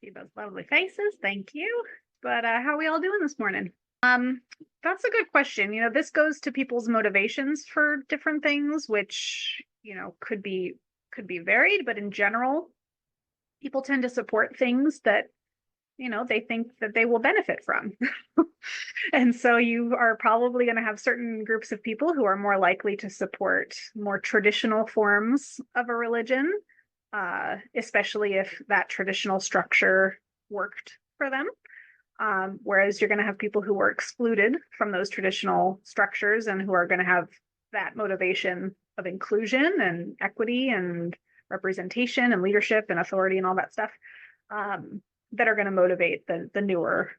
See those lovely faces. Thank you. But how are we all doing this morning? That's a good question. This goes to people's motivations for different things, which, could be varied, but in general, people tend to support things that, they think that they will benefit from. And so you are probably going to have certain groups of people who are more likely to support more traditional forms of a religion, especially if that traditional structure worked for them. Whereas you're going to have people who were excluded from those traditional structures and who are going to have that motivation of inclusion and equity and representation and leadership and authority and all that stuff, that are going to motivate the newer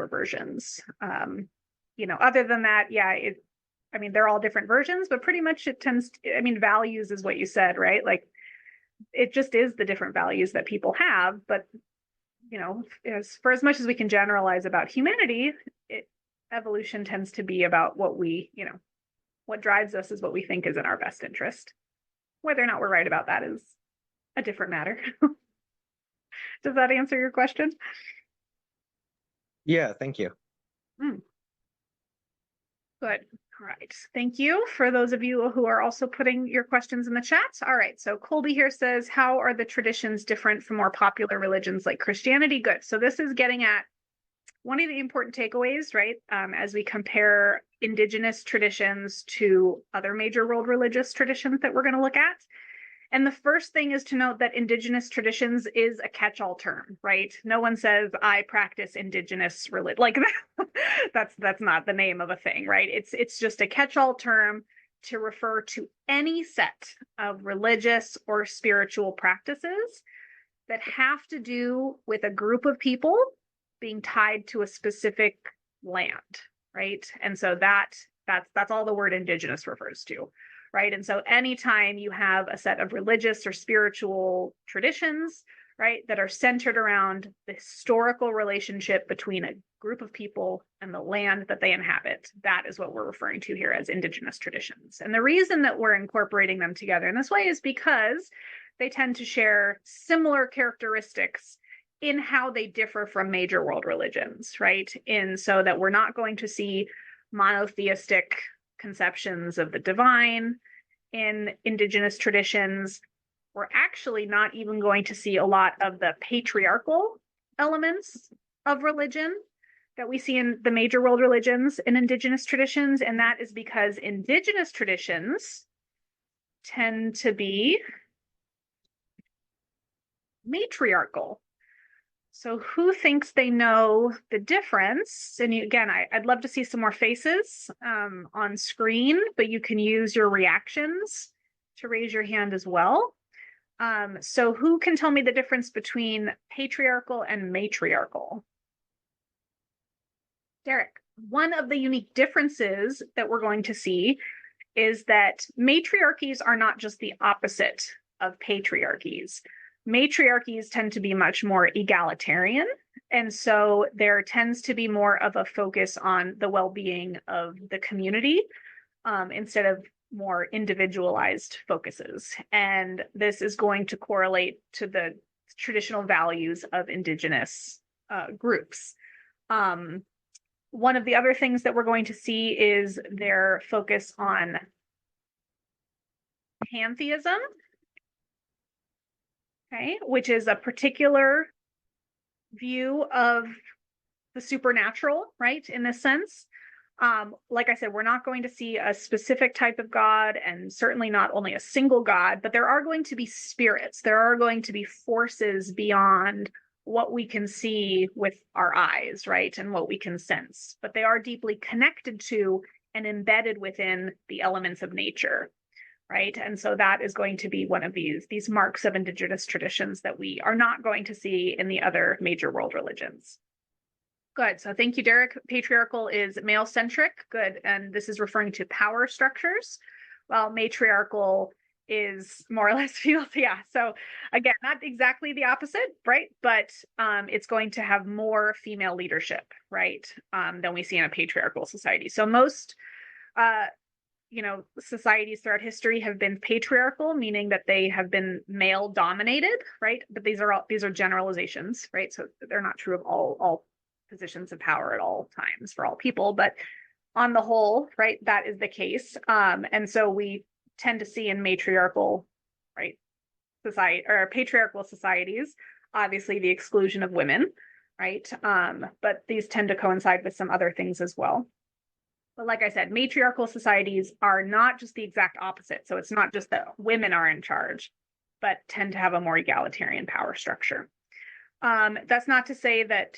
versions. Other than that, they're all different versions, but pretty much it tends to, values is what you said, right? Like it just is the different values that people have, but as much as we can generalize about humanity, evolution tends to be about what drives us is what we think is in our best interest. Whether or not we're right about that is a different matter. Does that answer your question? Yeah, thank you. Good. All right. Thank you for those of you who are also putting your questions in the chat. All right. So Colby here says, how are the traditions different from more popular religions like Christianity? Good. So this is getting at one of the important takeaways, right? As we compare indigenous traditions to other major world religious traditions that we're going to look at. And the first thing is to note that indigenous traditions is a catch-all term, right? No one says, I practice indigenous religion. Like that's not the name of a thing, right? It's just a catch-all term to refer to any set of religious or spiritual practices that have to do with a group of people being tied to a specific land, right? And so that's all the word indigenous refers to. Right. And so anytime you have a set of religious or spiritual traditions, right, that are centered around the historical relationship between a group of people and the land that they inhabit, that is what we're referring to here as indigenous traditions. And the reason that we're incorporating them together in this way is because they tend to share similar characteristics in how they differ from major world religions, right? In so that we're not going to see monotheistic conceptions of the divine in indigenous traditions. We're actually not even going to see a lot of the patriarchal elements of religion that we see in the major world religions in indigenous traditions. And that is because indigenous traditions tend to be matriarchal. So who thinks they know the difference? And again, I'd love to see some more faces on screen, but you can use your reactions to raise your hand as well. So who can tell me the difference between patriarchal and matriarchal? Derek, one of the unique differences that we're going to see is that matriarchies are not just the opposite of patriarchies. Matriarchies tend to be much more egalitarian. And so there tends to be more of a focus on the well-being of the community instead of more individualized focuses. And this is going to correlate to the traditional values of indigenous groups. One of the other things that we're going to see is their focus on pantheism. Okay, which is a particular view of the supernatural, right? In this sense, like I said, we're not going to see a specific type of God and certainly not only a single God, but there are going to be spirits. There are going to be forces beyond what we can see with our eyes, right? And what we can sense, but they are deeply connected to and embedded within the elements of nature. Right. And so that is going to be one of these marks of indigenous traditions that we are not going to see in the other major world religions. Good. So thank you, Derek. Patriarchal is male centric. Good. And this is referring to power structures, while matriarchal is more or less female. Yeah. So again, not exactly the opposite, right? But it's going to have more female leadership, right, than we see in a patriarchal society. So most societies throughout history have been patriarchal, meaning that they have been male dominated, right? But these are generalizations, right? So they're not true of all positions of power at all times for all people, but on the whole, right, that is the case. And so we tend to see in matriarchal, right, society or patriarchal societies, obviously the exclusion of women, right? But these tend to coincide with some other things as well. But like I said, matriarchal societies are not just the exact opposite. So it's not just that women are in charge, but tend to have a more egalitarian power structure. That's not to say that,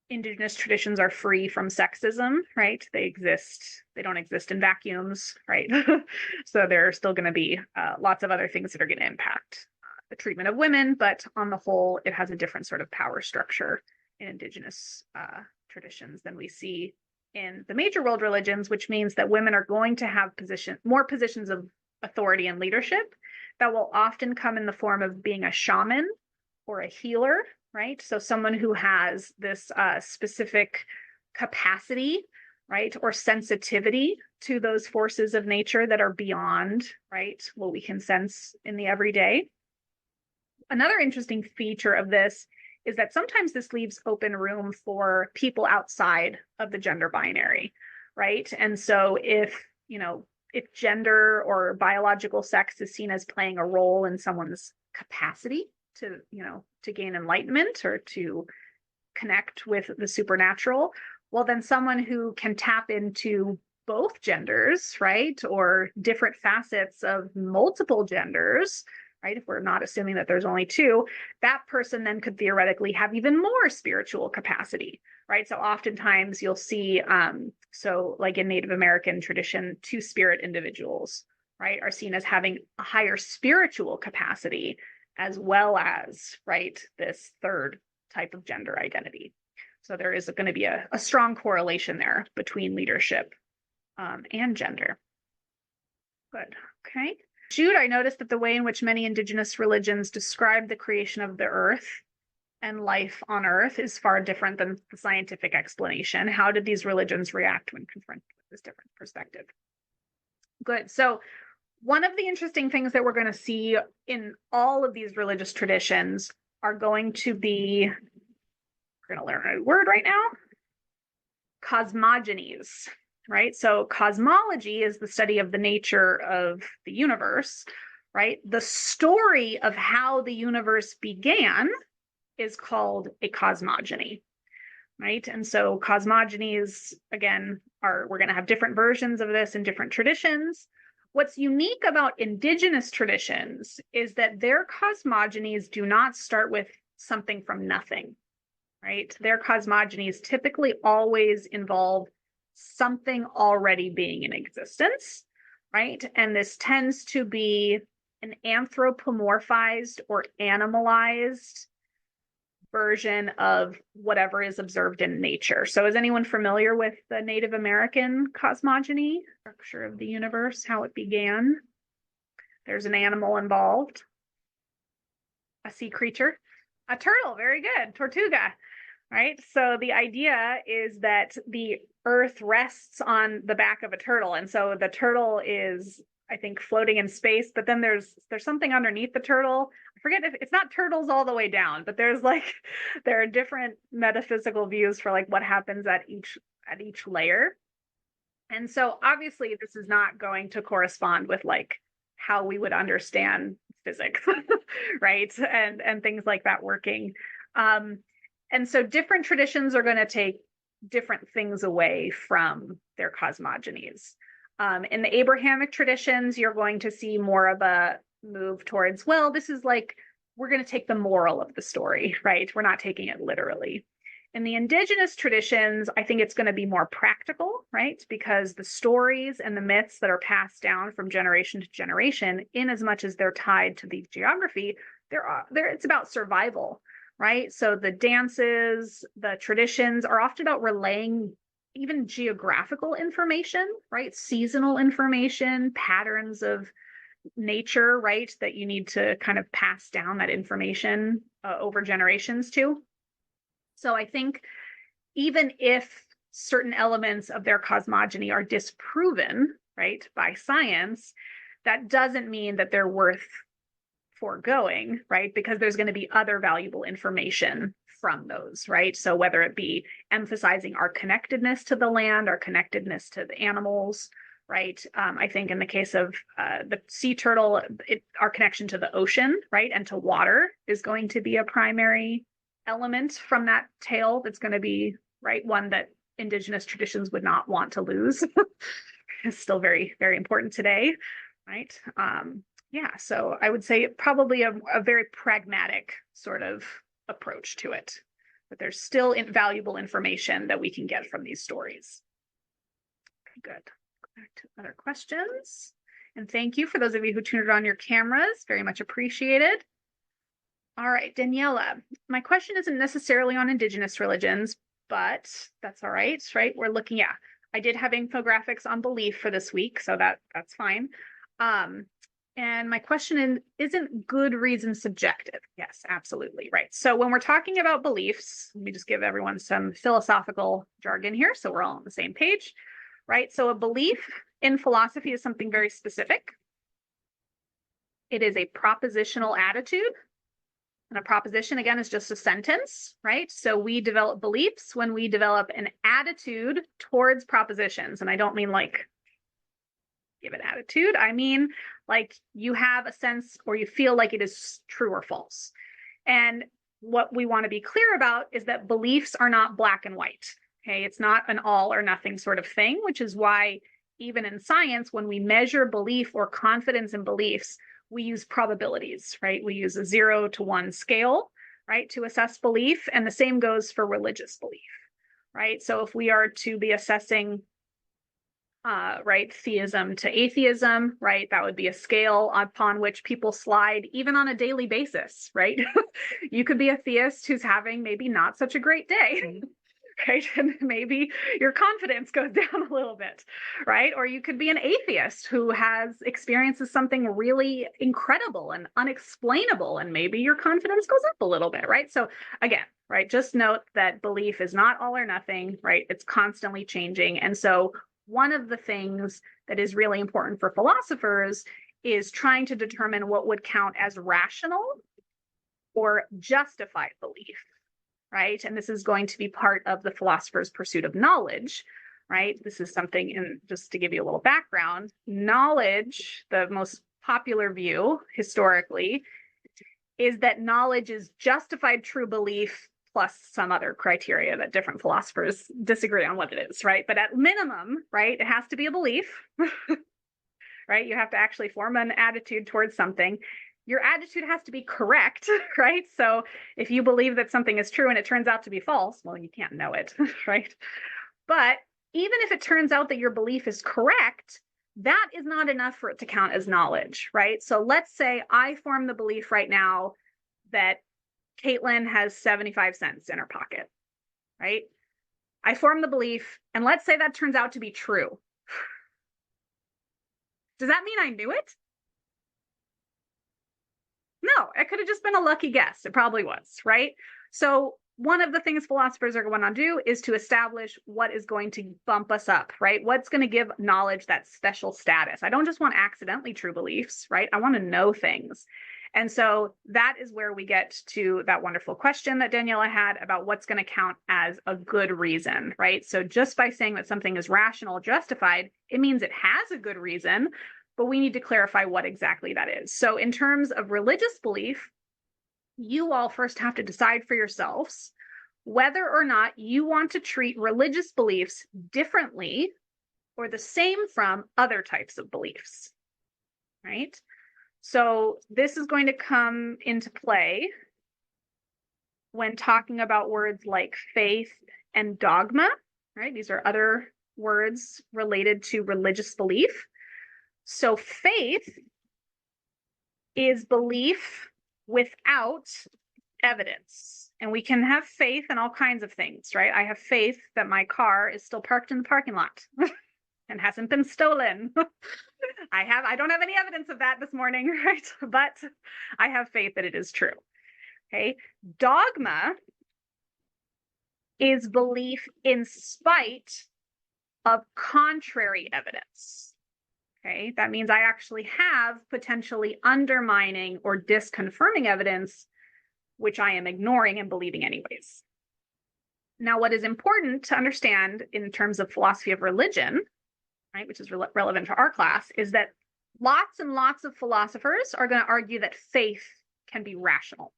Indigenous traditions are free from sexism, right? They don't exist in vacuums, right? So there are still going to be lots of other things that are going to impact the treatment of women, but on the whole, it has a different sort of power structure in Indigenous traditions than we see in the major world religions, which means that women are going to have more positions of authority and leadership that will often come in the form of being a shaman or a healer, right? So someone who has this specific capacity, right, or sensitivity to those forces of nature that are beyond, right, what we can sense in the everyday. Another interesting feature of this is that sometimes this leaves open room for people outside of the gender binary, right? And so if gender or biological sex is seen as playing a role in someone's capacity to gain enlightenment or to connect with the supernatural, well, then someone who can tap into both genders, right, or different facets of multiple genders, right, if we're not assuming that there's only two, that person then could theoretically have even more spiritual capacity, right? So oftentimes you'll see, so like in Native American tradition, two-spirit individuals, right, are seen as having a higher spiritual capacity as well as, right, this third type of gender identity. So there is going to be a strong correlation there between leadership and gender. Good. Okay. Jude, I noticed that the way in which many Indigenous religions describe the creation of the earth and life on earth is far different than the scientific explanation. How did these religions react when confronted with this different perspective? Good. So one of the interesting things that we're going to see in all of these religious traditions are going to be, we're going to learn a word right now, cosmogonies, right? So cosmology is the study of the nature of the universe, right? The story of how the universe began is called a cosmogony, right? And so cosmogonies, again, we're going to have different versions of this in different traditions. What's unique about Indigenous traditions is that their cosmogonies do not start with something from nothing, right? Their cosmogonies typically always involve something already being in existence, right? And this tends to be an anthropomorphized or animalized version of whatever is observed in nature. So is anyone familiar with the Native American cosmogony, structure of the universe, how it began? There's an animal involved, a sea creature, a turtle, very good, Tortuga, right? So the idea is that the earth rests on the back of a turtle. And so the turtle is, I think, floating in space, but then there's something underneath the turtle. I forget if it's not turtles all the way down, but there are different metaphysical views for like what happens at each layer. And so obviously this is not going to correspond with like how we would understand physics, right? And things like that working. And so different traditions are going to take different things away from their cosmogonies. In the Abrahamic traditions, you're going to see more of a move towards, well, this is like, we're going to take the moral of the story, right? We're not taking it literally. In the Indigenous traditions, I think it's going to be more practical, right? Because the stories and the myths that are passed down from generation to generation, in as much as they're tied to the geography, it's about survival, right? So the dances, the traditions are often about relaying even geographical information, right? Seasonal information, patterns of nature, right? That you need to kind of pass down that information over generations to. So I think even if certain elements of their cosmogony are disproven, right, by science, that doesn't mean that they're worth foregoing, right? Because there's going to be other valuable information from those, right? So whether it be emphasizing our connectedness to the land, our connectedness to the animals, right? I think in the case of the sea turtle, our connection to the ocean, right, and to water is going to be a primary element from that tale that's going to be, right, one that Indigenous traditions would not want to lose. It's still very, very important today, right? Yeah, so I would say probably a very pragmatic sort of approach to it, but there's still valuable information that we can get from these stories. Okay, good. Go back to other questions. And thank you for those of you who tuned on your cameras, very much appreciated. All right, Daniela, my question isn't necessarily on Indigenous religions, but that's all right, right? We're looking, yeah, I did have infographics on belief for this week, so that's fine. And my question isn't good reason subjective? Yes, absolutely, right. So when we're talking about beliefs, let me just give everyone some philosophical jargon here so we're all on the same page, right? So a belief in philosophy is something very specific. It is a propositional attitude. And a proposition, again, is just a sentence, right? So we develop beliefs when we develop an attitude towards propositions. And I don't mean like give an attitude. I mean, like you have a sense or you feel like it is true or false. And what we want to be clear about is that beliefs are not black and white. Okay, it's not an all or nothing sort of thing, which is why even in science, when we measure belief or confidence in beliefs, we use probabilities, right? We use a 0 to 1 scale, right, to assess belief. And the same goes for religious belief, right? So if we are to be assessing right, theism to atheism, right, that would be a scale upon which people slide even on a daily basis, right? You could be a theist who's having maybe not such a great day, right? And maybe your confidence goes down a little bit, right? Or you could be an atheist who experiences something really incredible and unexplainable, and maybe your confidence goes up a little bit, right? So again, right, just note that belief is not all or nothing, right? It's constantly changing. And so one of the things that is really important for philosophers is trying to determine what would count as rational or justified belief, right? And this is going to be part of the philosopher's pursuit of knowledge, right? This is something, and just to give you a little background, knowledge, the most popular view historically, is that knowledge is justified true belief plus some other criteria that different philosophers disagree on what it is, right? But at minimum, right, it has to be a belief, right? You have to actually form an attitude towards something. Your attitude has to be correct, right? So if you believe that something is true and it turns out to be false, well, you can't know it, right? But even if it turns out that your belief is correct, that is not enough for it to count as knowledge, right? So let's say I form the belief right now that Caitlin has 75 cents in her pocket, right? I form the belief, and let's say that turns out to be true. Does that mean I knew it? No, it could have just been a lucky guess. It probably was, right? So one of the things philosophers are going to do is to establish what is going to bump us up, right? What's going to give knowledge that special status. I don't just want accidentally true beliefs, right? I want to know things. And so that is where we get to that wonderful question that Daniela had about what's going to count as a good reason, right? So just by saying that something is rational, justified, it means it has a good reason, but we need to clarify what exactly that is. So in terms of religious belief, you all first have to decide for yourselves whether or not you want to treat religious beliefs differently or the same from other types of beliefs, right? So this is going to come into play when talking about words like faith and dogma, right? These are other words related to religious belief. So faith is belief without evidence. And we can have faith in all kinds of things, right? I have faith that my car is still parked in the parking lot and hasn't been stolen. I don't have any evidence of that this morning, right? But I have faith that it is true. Okay. Dogma is belief in spite of contrary evidence. Okay, that means I actually have potentially undermining or disconfirming evidence, which I am ignoring and believing anyways. Now, what is important to understand in terms of philosophy of religion, right, which is relevant to our class, is that lots and lots of philosophers are going to argue that faith can be rational,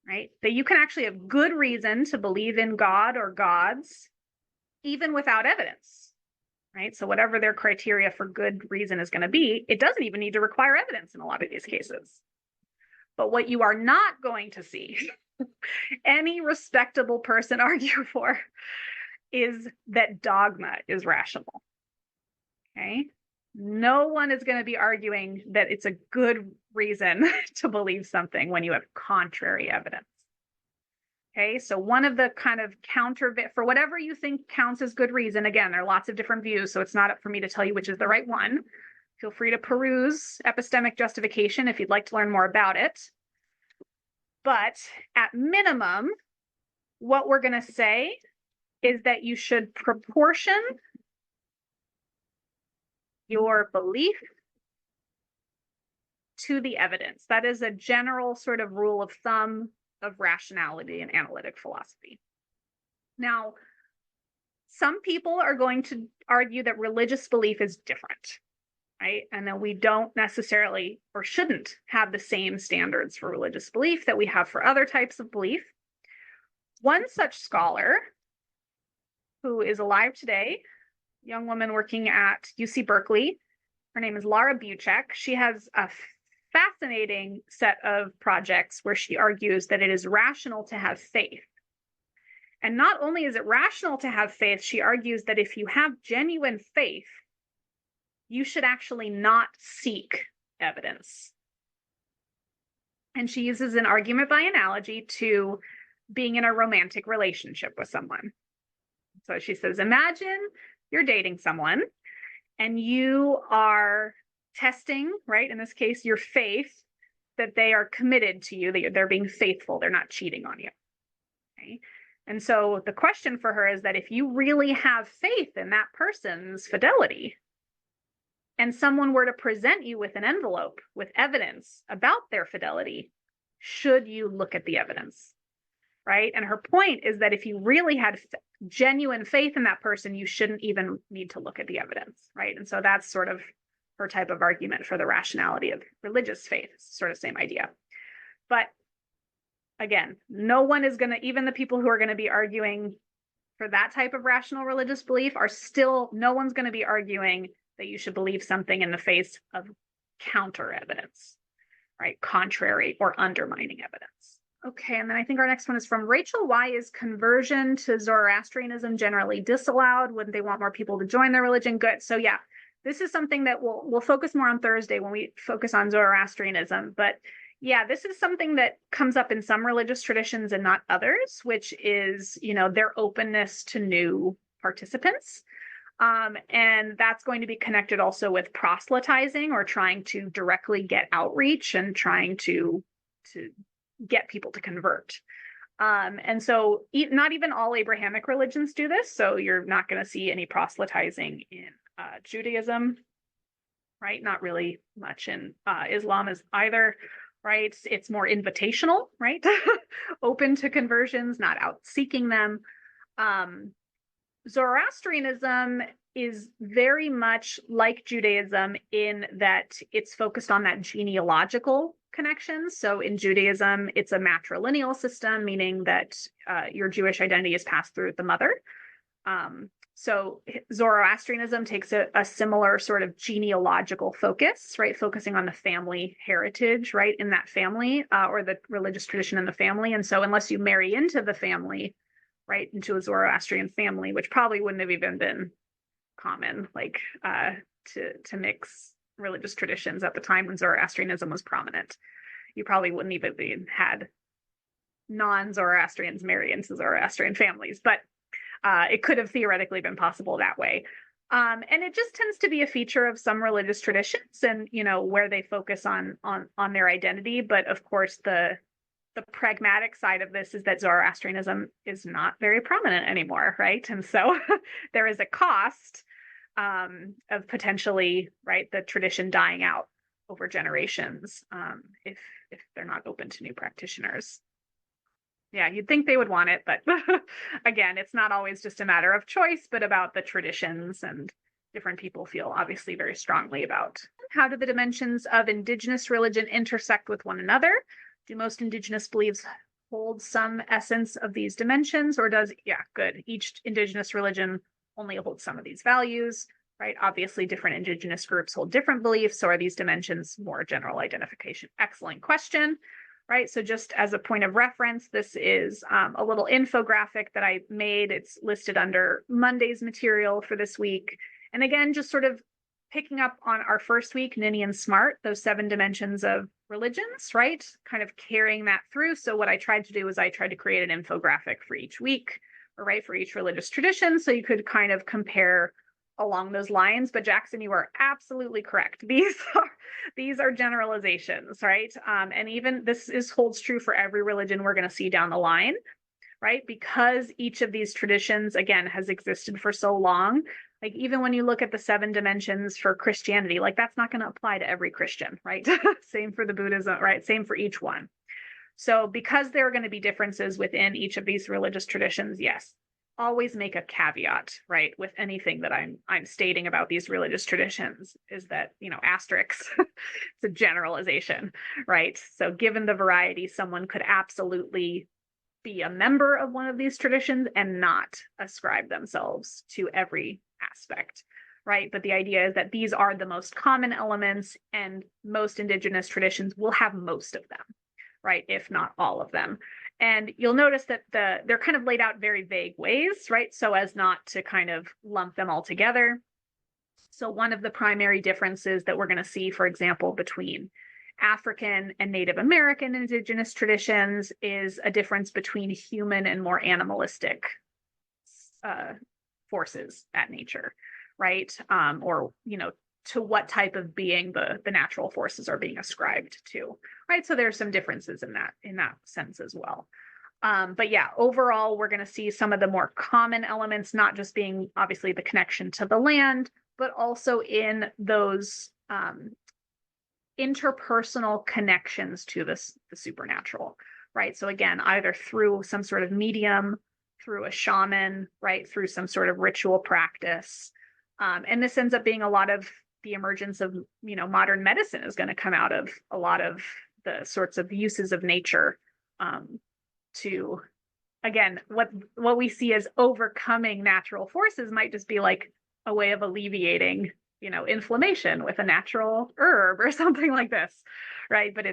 right? That you can actually have good reason to believe in God or gods, even without evidence, right? So whatever their criteria for good reason is going to be, it doesn't even need to require evidence in a lot of these cases. But what you are not going to see any respectable person argue for is that dogma is rational. Okay? No one is going to be arguing that it's a good reason to believe something when you have contrary evidence. Okay, so one of the kind of for whatever you think counts as good reason, again, there are lots of different views, so it's not up for me to tell you which is the right one. Feel free to peruse epistemic justification if you'd like to learn more about it. But at minimum, what we're going to say is that you should proportion your belief to the evidence. That is a general sort of rule of thumb of rationality in analytic philosophy. Now, some people are going to argue that religious belief is different, right? And that we don't necessarily or shouldn't have the same standards for religious belief that we have for other types of belief. One such scholar who is alive today, a young woman working at UC Berkeley, her name is Laura Buchek. She has a fascinating set of projects where she argues that it is rational to have faith. And not only is it rational to have faith, she argues that if you have genuine faith, you should actually not seek evidence. And she uses an argument by analogy to being in a romantic relationship with someone. So she says, imagine you're dating someone and you are testing, right, in this case, your faith that they are committed to you, that they're being faithful, they're not cheating on you. Okay? And so the question for her is that if you really have faith in that person's fidelity, and someone were to present you with an envelope with evidence about their fidelity, should you look at the evidence, right? And her point is that if you really had genuine faith in that person, you shouldn't even need to look at the evidence, right? And so that's sort of her type of argument for the rationality of religious faith. It's sort of same idea. But again, no one is going to, even the people who are going to be arguing for that type of rational religious belief are still, no one's going to be arguing that you should believe something in the face of counter evidence, right? Contrary or undermining evidence. Okay, and then I think our next one is from Rachel. Why is conversion to Zoroastrianism generally disallowed? Wouldn't they want more people to join their religion? Good. So yeah, this is something that we'll focus more on Thursday when we focus on Zoroastrianism. But yeah, this is something that comes up in some religious traditions and not others, which is, their openness to new participants. And that's going to be connected also with proselytizing or trying to directly get outreach and trying to get people to convert. And so not even all Abrahamic religions do this. So you're not going to see any proselytizing in Judaism, right? Not really much in Islam is either, right? It's more invitational, right? Open to conversions, not out seeking them. Zoroastrianism is very much like Judaism in that it's focused on that genealogical connection. So in Judaism, it's a matrilineal system, meaning that your Jewish identity is passed through the mother. So Zoroastrianism takes a similar sort of genealogical focus, right? Focusing on the family heritage, right? In that family or the religious tradition in the family. And so unless you marry into the family, right, into a Zoroastrian family, which probably wouldn't have even been common, like to mix religious traditions at the time when Zoroastrianism was prominent. You probably wouldn't even had non-Zoroastrians marry into Zoroastrian families, but it could have theoretically been possible that way. And it just tends to be a feature of some religious traditions and, where they focus on their identity. But of course, the pragmatic side of this is that Zoroastrianism is not very prominent anymore, right? And so there is a cost of potentially, right, the tradition dying out over generations if they're not open to new practitioners. Yeah, you'd think they would want it, but again, it's not always just a matter of choice, but about the traditions, and different people feel obviously very strongly about. How do the dimensions of Indigenous religion intersect with one another? Do most Indigenous beliefs hold some essence of these dimensions, or does, yeah, good, each Indigenous religion only holds some of these values, right? Obviously, different Indigenous groups hold different beliefs, so are these dimensions more general identification? Excellent question. Right, so just as a point of reference, this is a little infographic that I made. It's listed under Monday's material for this week. And again, just sort of picking up on our first week, Ninny and Smart, those 7 dimensions of religions, right? Kind of carrying that through. So what I tried to do is I tried to create an infographic for each week, or right, for each religious tradition. So you could kind of compare along those lines. But Jackson, you are absolutely correct. These are generalizations, right? And even this holds true for every religion we're going to see down the line, right? Because each of these traditions, again, has existed for so long. Like, even when you look at the 7 dimensions for Christianity, like, that's not going to apply to every Christian, right? Same for the Buddhism, right? Same for each one. So because there are going to be differences within each of these religious traditions, yes, always make a caveat, right, with anything that I'm stating about these religious traditions, is that, asterisks, it's a generalization, right? So given the variety, someone could absolutely be a member of one of these traditions and not ascribe themselves to every aspect, right? But the idea is that these are the most common elements, and most Indigenous traditions will have most of them, right, if not all of them. And you'll notice that they're kind of laid out very vague ways, right? So as not to kind of lump them all together. So one of the primary differences that we're going to see, for example, between African and Native American Indigenous traditions is a difference between human and more animalistic forces at nature, right? Or, to what type of being the natural forces are being ascribed to, right? So there's some differences in that sense as well. But yeah, overall, we're going to see some of the more common elements, not just being obviously the connection to the land, but also in those interpersonal connections to the supernatural, right? So again, either through some sort of medium, through a shaman, right, through some sort of ritual practice. And this ends up being a lot of the emergence of, modern medicine is going to come out of a lot of the sorts of uses of nature to, again, what we see as overcoming natural forces might just be like a way of alleviating, inflammation with a natural herb or something like this, right? But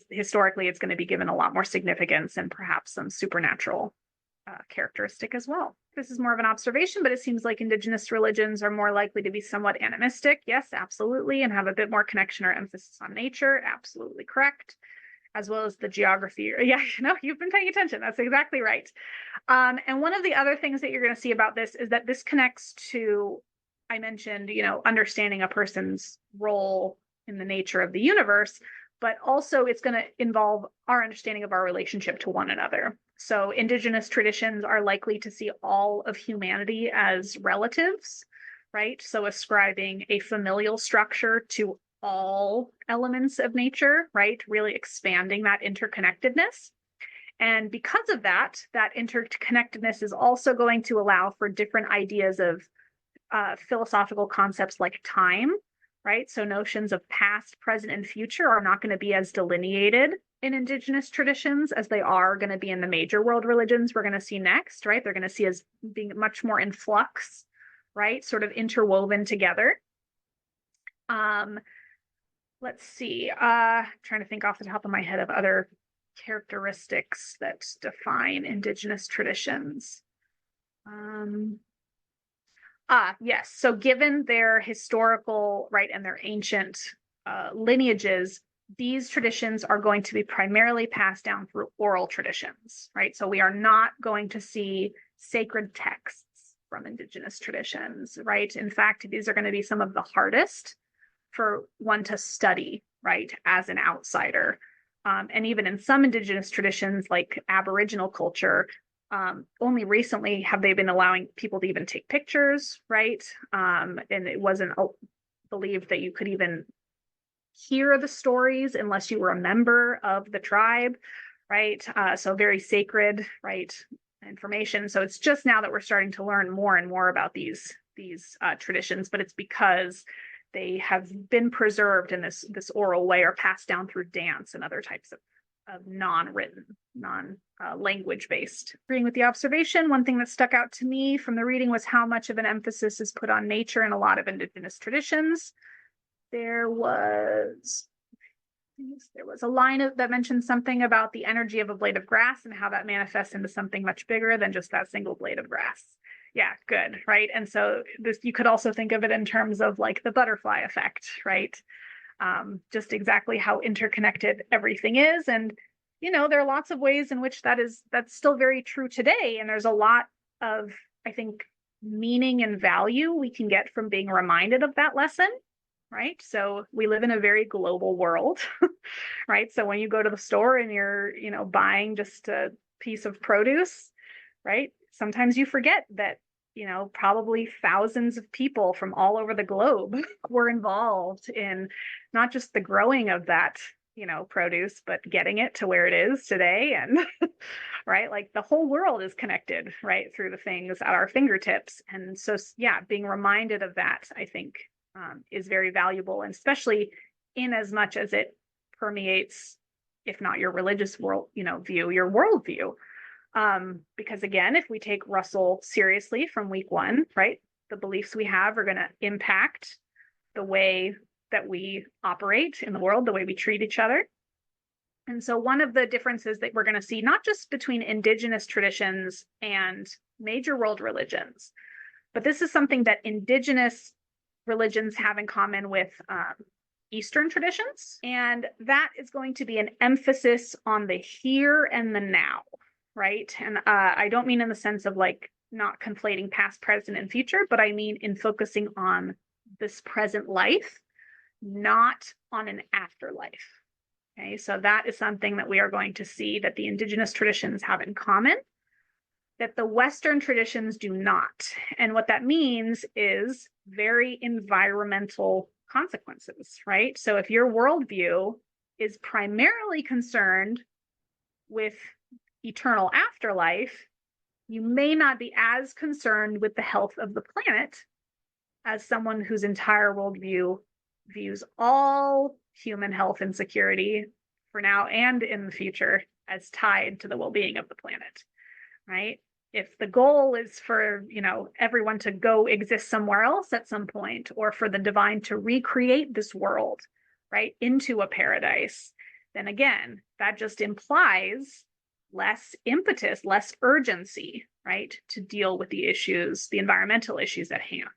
historically, it's going to be given a lot more significance and perhaps some supernatural characteristic as well. This is more of an observation, but it seems like Indigenous religions are more likely to be somewhat animistic. Yes, absolutely. And have a bit more connection or emphasis on nature. Absolutely correct. As well as the geography. Yeah, you've been paying attention. That's exactly right. And one of the other things that you're going to see about this is that this connects to, I mentioned, understanding a person's role in the nature of the universe, but also it's going to involve our understanding of our relationship to one another. So Indigenous traditions are likely to see all of humanity as relatives, right? So ascribing a familial structure to all elements of nature, right? Really expanding that interconnectedness. And because of that interconnectedness is also going to allow for different ideas of philosophical concepts like time, right? So notions of past, present, and future are not going to be as delineated in Indigenous traditions as they are going to be in the major world religions we're going to see next, right? They're going to see as being much more in flux, right? Sort of interwoven together. Let's see. Trying to think off the top of my head of other characteristics that define Indigenous traditions. Yes. So given their historical, right, and their ancient lineages, these traditions are going to be primarily passed down through oral traditions, right? So we are not going to see sacred texts from Indigenous traditions, right? In fact, these are going to be some of the hardest for one to study, right, as an outsider. And even in some Indigenous traditions, like Aboriginal culture, Only recently have they been allowing people to even take pictures, right? And it wasn't believed that you could even hear the stories unless you were a member of the tribe, right? So very sacred, right? Information. So it's just now that we're starting to learn more and more about these traditions, but it's because they have been preserved in this oral way or passed down through dance and other types of non-written, non-language based. Agreeing with the observation, one thing that stuck out to me from the reading was how much of an emphasis is put on nature in a lot of Indigenous traditions. There was a line that mentioned something about the energy of a blade of grass and how that manifests into something much bigger than just that single blade of grass. Yeah, good, right? And so this, you could also think of it in terms of like the butterfly effect, right? Just exactly how interconnected everything is. And, there are lots of ways in which that's still very true today. And there's a lot of, I think, meaning and value we can get from being reminded of that lesson, right? So we live in a very global world, right? So when you go to the store and you're, buying just a piece of produce, right? Sometimes you forget that, probably thousands of people from all over the globe were involved in not just the growing of that, produce, but getting it to where it is today. And right, like the whole world is connected, right, through the things at our fingertips. And so, yeah, being reminded of that, I think, is very valuable, and especially in as much as it permeates, if not your religious world, view, your worldview. Because again, if we take Russell seriously from week one, right, the beliefs we have are going to impact the way that we operate in the world, the way we treat each other. And so one of the differences that we're going to see, not just between Indigenous traditions and major world religions, but this is something that Indigenous religions have in common with Eastern traditions. And that is going to be an emphasis on the here and the now, right? And I don't mean in the sense of like not conflating past, present, and future, but I mean in focusing on this present life, not on an afterlife. Okay, so that is something that we are going to see that the Indigenous traditions have in common, that the Western traditions do not. And what that means is very environmental consequences, right? So if your worldview is primarily concerned with eternal afterlife, you may not be as concerned with the health of the planet as someone whose entire worldview views all human health and security for now and in the future as tied to the well-being of the planet, right? If the goal is for, everyone to go exist somewhere else at some point, or for the divine to recreate this world, right, into a paradise, then again, that just implies less impetus, less urgency, right, to deal with the issues, the environmental issues at hand,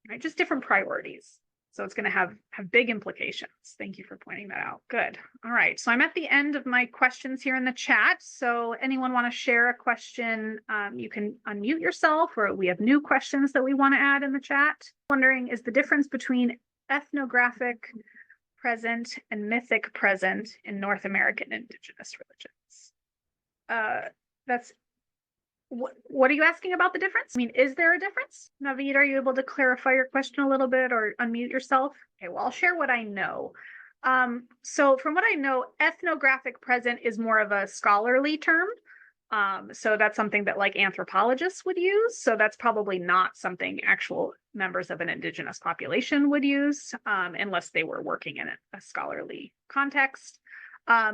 right? Just different priorities. So it's going to have big implications. Thank you for pointing that out. Good. All right. So I'm at the end of my questions here in the chat. So anyone want to share a question? You can unmute yourself, or we have new questions that we want to add in the chat. Wondering, is the difference between ethnographic present and mythic present in North American Indigenous religions? That's what are you asking about the difference? I mean, is there a difference? Naveed, are you able to clarify your question a little bit or unmute yourself? Okay, well, I'll share what I know. So from what I know, ethnographic present is more of a scholarly term. So that's something that like anthropologists would use. So that's probably not something actual members of an Indigenous population would use, unless they were working in a scholarly context.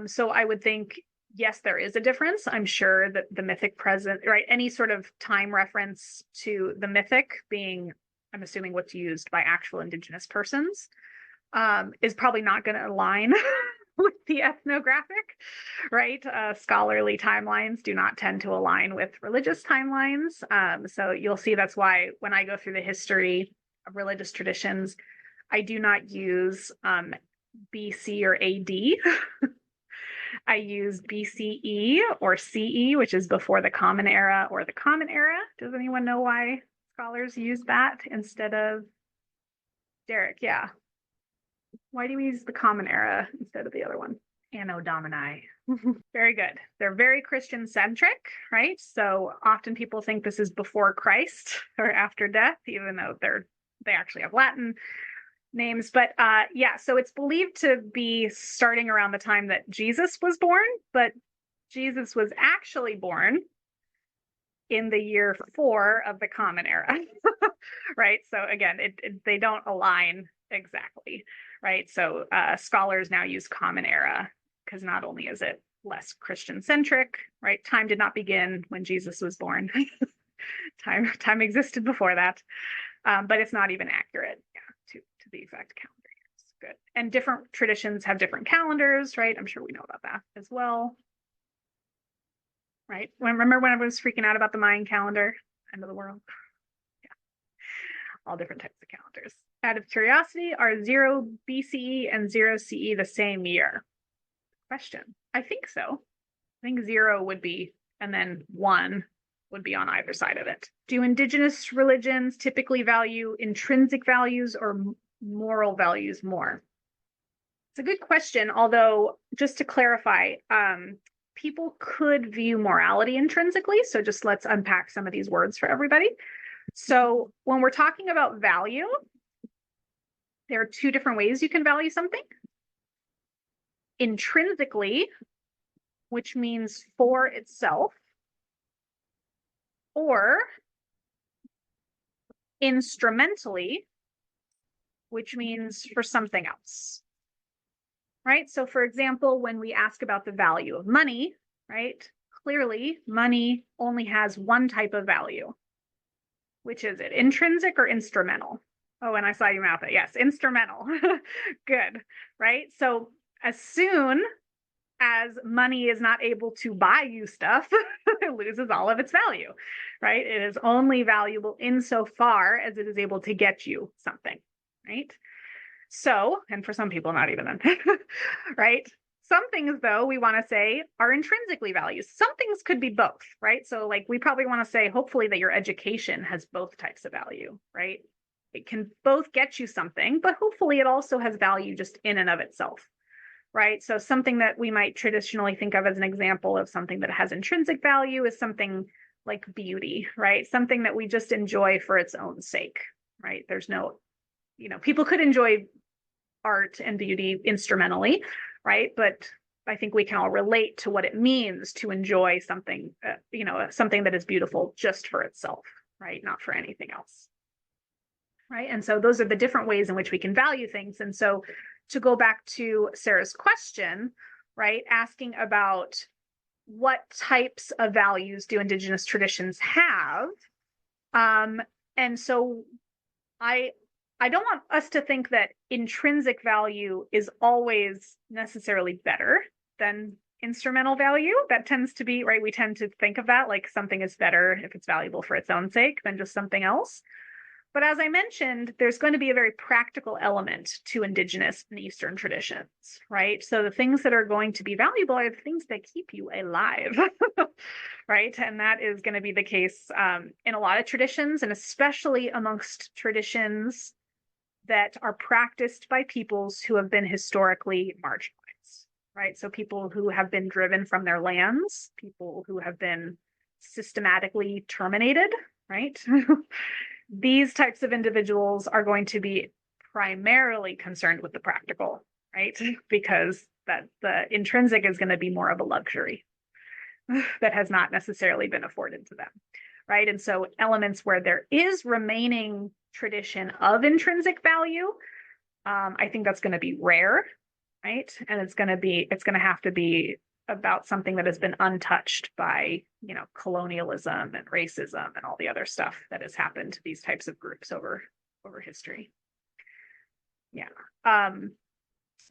So I would think, yes, there is a difference. I'm sure that the mythic present, right, any sort of time reference to the mythic being, I'm assuming what's used by actual Indigenous persons, is probably not going to align with the ethnographic, right? Scholarly timelines do not tend to align with religious timelines. So you'll see that's why when I go through the history of religious traditions, I do not use BC or AD. I use BCE or CE, which is before the Common Era or the Common Era. Does anyone know why scholars use that instead of Derek? Yeah. Why do we use the Common Era instead of the other one? Anno Domini. Very good. They're very Christian centric, right? So often people think this is before Christ or after death, even though they actually have Latin names. But yeah, so it's believed to be starting around the time that Jesus was born, but Jesus was actually born in the year 4 of the Common Era, right? So again, they don't align exactly, right? So scholars now use Common Era because not only is it less Christian centric, right? Time did not begin when Jesus was born. time existed before that, but it's not even accurate, yeah, to the exact calendar years. Good. And different traditions have different calendars, right? I'm sure we know about that as well. Right? Remember when I was freaking out about the Mayan calendar? End of the world. Yeah. All different types of calendars. Out of curiosity, are 0 BCE and 0 CE the same year? Question. I think so. I think 0 would be, and then 1 would be on either side of it. Do indigenous religions typically value intrinsic values or moral values more? It's a good question, although just to clarify, people could view morality intrinsically. So just let's unpack some of these words for everybody. So when we're talking about value, there are 2 different ways you can value something. Intrinsically, which means for itself, or instrumentally, which means for something else. Right? So for example, when we ask about the value of money, right? Clearly, money only has one type of value. Which is it? Intrinsic or instrumental? Oh, and I saw you mouth it. Yes, instrumental. Good, right? So as soon as money is not able to buy you stuff, it loses all of its value, right? It is only valuable insofar as it is able to get you something, right? So, and for some people, not even then, right? Some things, though, we want to say are intrinsically valued. Some things could be both, right? So, like, we probably want to say, hopefully, that your education has both types of value, right? It can both get you something, but hopefully, it also has value just in and of itself, right? So, something that we might traditionally think of as an example of something that has intrinsic value is something like beauty, right? Something that we just enjoy for its own sake, right? There's no, people could enjoy art and beauty instrumentally, right? But I think we can all relate to what it means to enjoy something, something that is beautiful just for itself, right? Not for anything else, right? And so those are the different ways in which we can value things. And so to go back to Sarah's question, right, asking about what types of values do Indigenous traditions have? And so I don't want us to think that intrinsic value is always necessarily better than instrumental value. That tends to be, right? We tend to think of that like something is better if it's valuable for its own sake than just something else. But as I mentioned, there's going to be a very practical element to Indigenous and Eastern traditions, right? So the things that are going to be valuable are the things that keep you alive, right? And that is going to be the case in a lot of traditions, and especially amongst traditions that are practiced by peoples who have been historically marginalized, right? So people who have been driven from their lands, people who have been systematically terminated, right? These types of individuals are going to be primarily concerned with the practical, right? Because that the intrinsic is going to be more of a luxury that has not necessarily been afforded to them, right? And so elements where there is remaining tradition of intrinsic value, I think that's going to be rare, right? And it's going to have to be about something that has been untouched by, colonialism and racism and all the other stuff that has happened to these types of groups over history. Yeah.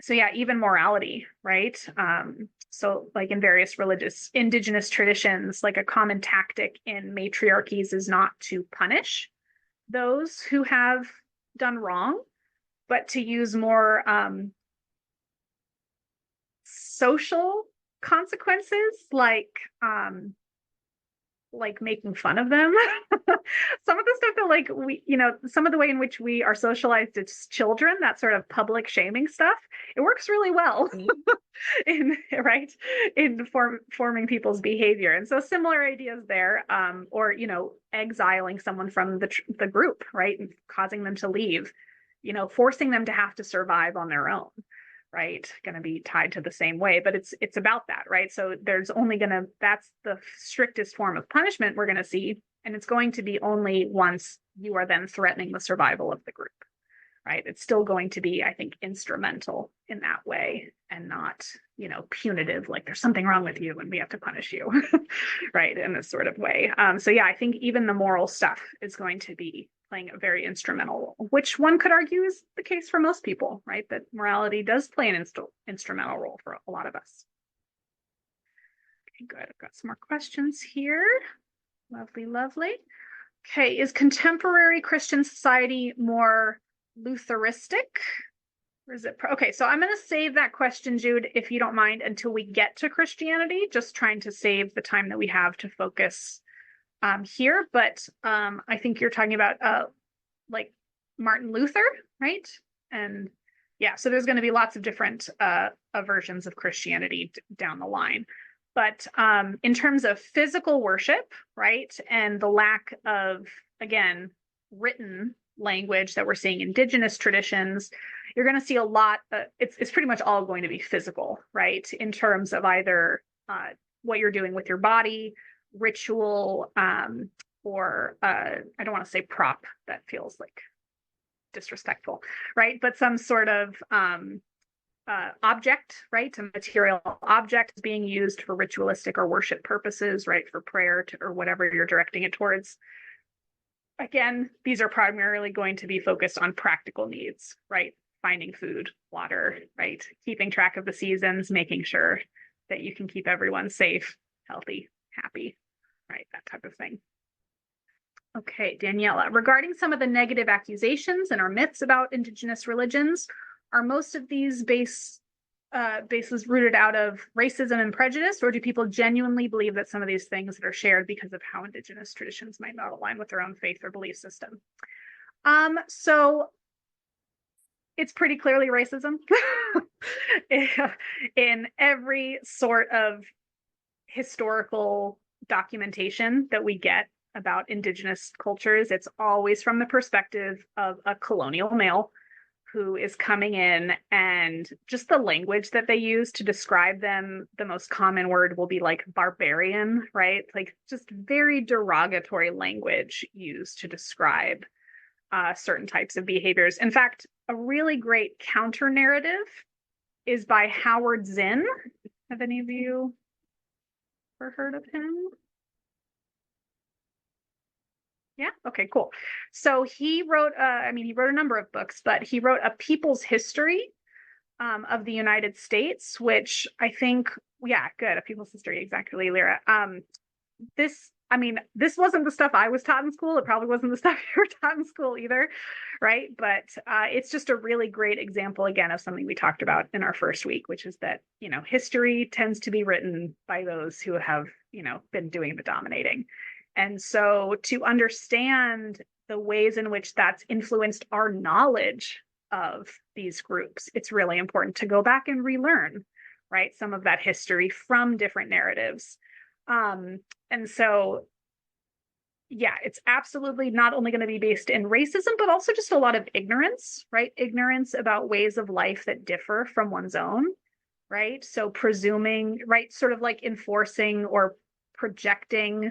So yeah, even morality, right? So like in various religious indigenous traditions, like a common tactic in matriarchies is not to punish those who have done wrong, but to use more social consequences, like like making fun of them. Some of the stuff that like some of the way in which we are socialized as children, that sort of public shaming stuff, it works really well in right in forming people's behavior. And so similar ideas there, or exiling someone from the group, right, and causing them to leave, forcing them to have to survive on their own, right, going to be tied to the same way. But it's about that, right? So that's the strictest form of punishment we're going to see, and it's going to be only once you are then threatening the survival of the group, right? It's still going to be, I think, instrumental in that way, and not punitive, like there's something wrong with you and we have to punish you right, in this sort of way. So yeah, I think even the moral stuff is going to be playing a very instrumental role, which one could argue is the case for most people, right? That morality does play an instrumental role for a lot of us. Okay, good. I've got some more questions here. Lovely, lovely. Okay, is contemporary Christian society more Lutheristic? Or is it okay, so I'm going to save that question, Jude, if you don't mind, until we get to Christianity, just trying to save the time that we have to focus here. But I think you're talking about like Martin Luther, right? And yeah, so there's going to be lots of different versions of Christianity down the line. But in terms of physical worship, right, and the lack of, again, written language that we're seeing Indigenous traditions, you're going to see a lot. It's pretty much all going to be physical, right, in terms of either what you're doing with your body, ritual, or I don't want to say prop, that feels like disrespectful, right? But some sort of object, right? A material object is being used for ritualistic or worship purposes, right? For prayer or whatever you're directing it towards. Again, these are primarily going to be focused on practical needs, right? Finding food, water, right? Keeping track of the seasons, making sure that you can keep everyone safe, healthy, happy, right? That type of thing. Okay, Daniela, regarding some of the negative accusations and our myths about Indigenous religions, are most of these bases rooted out of racism and prejudice, or do people genuinely believe that some of these things that are shared because of how Indigenous traditions might not align with their own faith or belief system? So it's pretty clearly racism in every sort of historical documentation that we get about Indigenous cultures. It's always from the perspective of a colonial male who is coming in, and just the language that they use to describe them, the most common word will be like barbarian, right? Like just very derogatory language used to describe certain types of behaviors. In fact, a really great counter narrative is by Howard Zinn. Have any of you ever heard of him? Yeah. Okay, cool. So he wrote, he wrote a number of books, but he wrote A People's History of the United States, which I think, yeah, good. A People's History, exactly, Lyra. This wasn't the stuff I was taught in school. It probably wasn't the stuff you were taught in school either, right? But it's just a really great example, again, of something we talked about in our first week, which is that, history tends to be written by those who have, been doing the dominating. And so to understand the ways in which that's influenced our knowledge of these groups, it's really important to go back and relearn, right, some of that history from different narratives. And so, yeah, it's absolutely not only going to be based in racism, but also just a lot of ignorance, right? Ignorance about ways of life that differ from one's own, right? So presuming, right, sort of like enforcing or projecting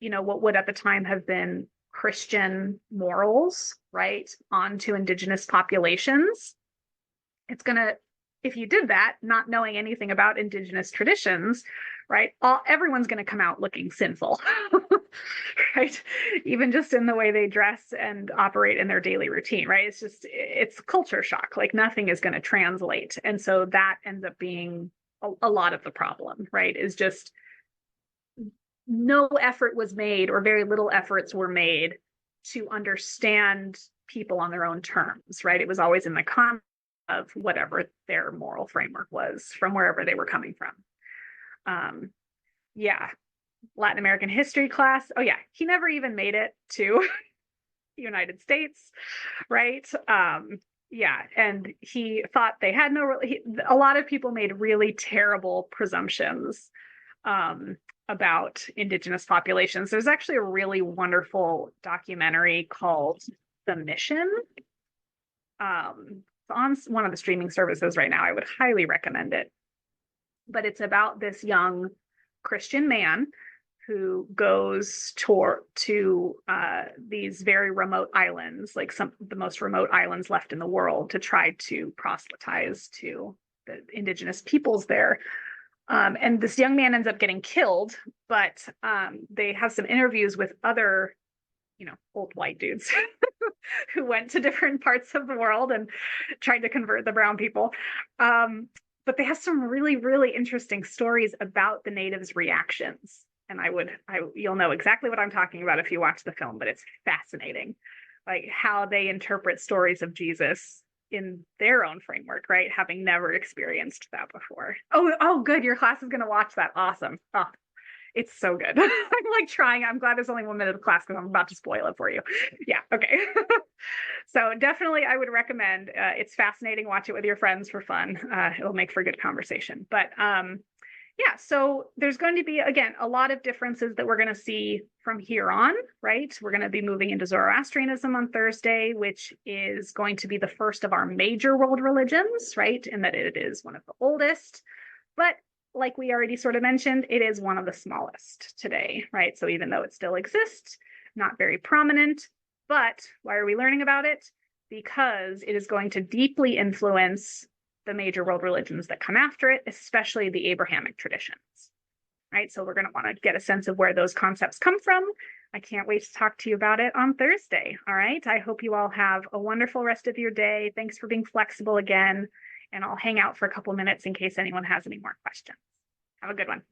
what would at the time have been Christian morals, right, onto Indigenous populations. It's going to, if you did that, not knowing anything about Indigenous traditions, right, everyone's going to come out looking sinful, right? Even just in the way they dress and operate in their daily routine, right? It's culture shock. Like nothing is going to translate. And so that ends up being a lot of the problem, right? Is just no effort was made, or very little efforts were made to understand people on their own terms, right? It was always in the context of whatever their moral framework was from wherever they were coming from. Yeah. Latin American history class. Oh yeah, he never even made it to the United States, right? Yeah, and he thought they had no. A lot of people made really terrible presumptions um, about Indigenous populations. There's actually a really wonderful documentary called The Mission. It's on one of the streaming services right now. I would highly recommend it. But it's about this young Christian man who goes to these very remote islands, like some of the most remote islands left in the world, to try to proselytize to the indigenous peoples there. And this young man ends up getting killed, but they have some interviews with other, old white dudes who went to different parts of the world and tried to convert the brown people. But they have some really, really interesting stories about the natives' reactions. And you'll know exactly what I'm talking about if you watch the film, but it's fascinating, like how they interpret stories of Jesus in their own framework, right? Having never experienced that before. Oh, good. Your class is going to watch that. Awesome. Oh, it's so good. I'm like trying. I'm glad there's only 1 minute of class because I'm about to spoil it for you. Yeah. Okay. So definitely I would recommend, it's fascinating. Watch it with your friends for fun. It'll make for good conversation. But yeah, so there's going to be, again, a lot of differences that we're going to see from here on, right? We're going to be moving into Zoroastrianism on Thursday, which is going to be the first of our major world religions, right? In that it is one of the oldest. But like we already sort of mentioned, it is one of the smallest today, right? So even though it still exists, not very prominent. But why are we learning about it? Because it is going to deeply influence the major world religions that come after it, especially the Abrahamic traditions, right? So we're going to want to get a sense of where those concepts come from. I can't wait to talk to you about it on Thursday. All right. I hope you all have a wonderful rest of your day. Thanks for being flexible again. And I'll hang out for a couple minutes in case anyone has any more questions. Have a good one.